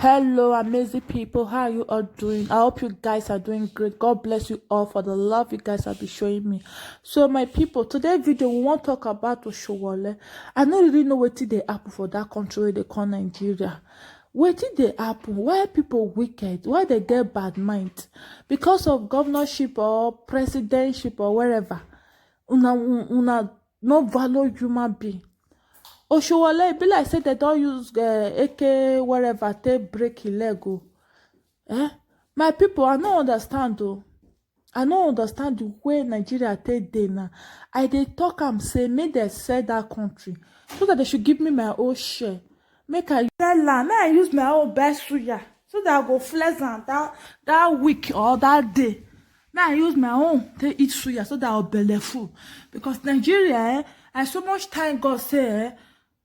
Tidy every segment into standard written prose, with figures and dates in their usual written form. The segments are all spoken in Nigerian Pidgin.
Hello, amazing people. How are you all doing? I hope you guys are doing great. God bless you all for the love you guys have been showing me. So, my people, today's video we want to talk about Oshowole. I don't really know what they happen for that country where they call Nigeria. What did they happen? Why are people wicked? Why they get bad mind? Because of governorship or presidentship or wherever. Una no value human being. Oshowole, it be like say they don't use AK wherever they break his leg. My people, I don't understand though. I don't understand the way Nigeria take day now. I dey talk am say make they sell that country so that they should give me my own share. Make I sell am, make I use my own best suya so that I go flex am that week or that day. Make I use my own to eat suya so that I'll belly full. Because Nigeria, I so much time God say,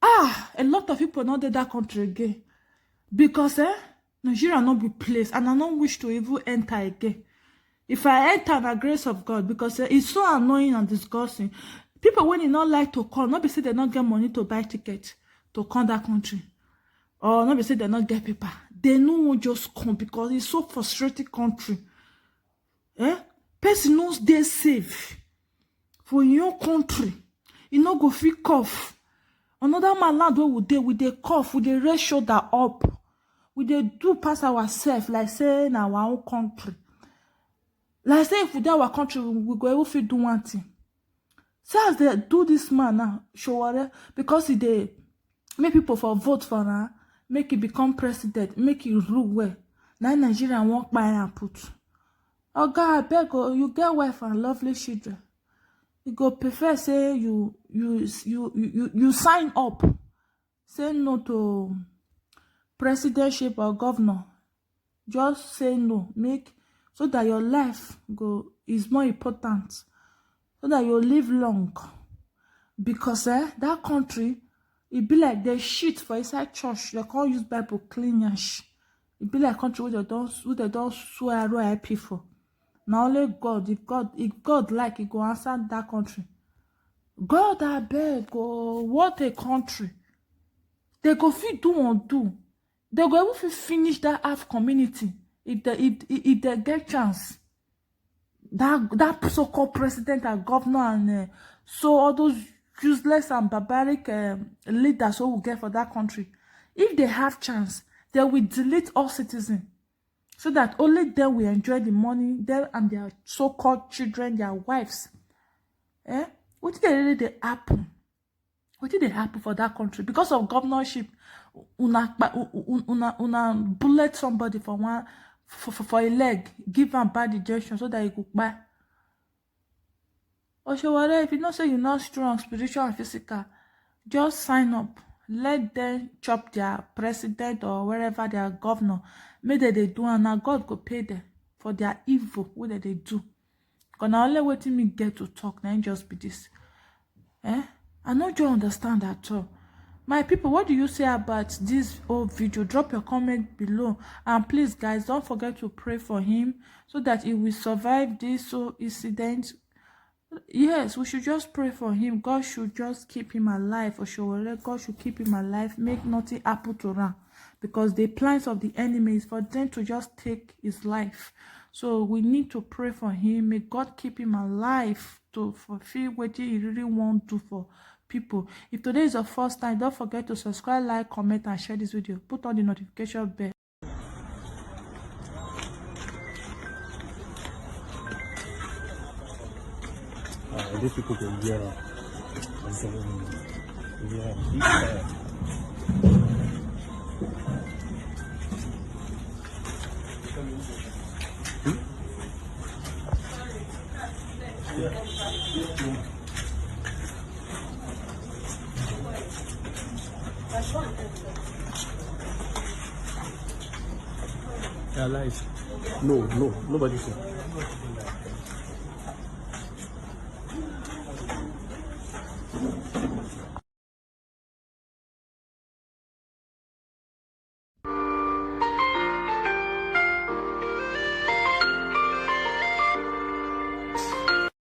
a lot of people not dey that country again. Because Nigeria not be place and I don't wish to even enter again. If I enter the grace of God, because it's so annoying and disgusting. People when they not like to come, not be say they not get money to buy tickets to come that country. Or not be say they not get paper. They no just come because it's so frustrating country. Person knows they safe for your country. You no go feel cough. Another man land where we dey cough, we dey raise shoulder up. We dey do pass ourselves like say in our own country. Like say if we do our country, we go able to do one thing. So as they do this man now, Oshowole, because he dey make people for vote for her, make he become president, make he rule well. Now Nigeria walk by and put. Oh God, I beg you get wife and lovely children. You go prefer say you sign up. Say no to presidentship or governor. Just say no. Make so that your life is more important. So that you live long. Because that country, it be like they shit for inside church. They can't use Bible clean yash. It be like country where they don't swear RIP for. Now only God, if God like, he go answer that country. God, I beg, what a country. They go fit do undo. They go able to finish that half community if they get chance. That so-called president and governor and so all those useless and barbaric leaders who will get for that country. If they have chance, they will delete all citizens. So that only them will enjoy the money, them and their so-called children, their wives. What did they really happen? What did they happen for that country? Because of governorship, una bullet somebody for one for a leg, give them bad digestion so that he could buy. Oshowole, if you know say you're not strong, spiritual and physical, just sign up. Let them chop their president or wherever their governor. Maybe they do and now God go pay them for their evil. What they do? Because now only waiting me get to talk. Now just be this. I know you understand at all. My people, what do you say about this whole video? Drop your comment below. And please, guys, don't forget to pray for him so that he will survive this incident. Yes, we should just pray for him. God should just keep him alive. Oshowole, God should keep him alive. Make nothing happen to him. Because the plans of the enemy is for them to just take his life. So we need to pray for him. May God keep him alive to fulfill what he really wants to do for people. If today is your first time, don't forget to subscribe, like, comment, and share this video. Put on the notification bell. These people go yeah. Yeah, lies. No, nobody said.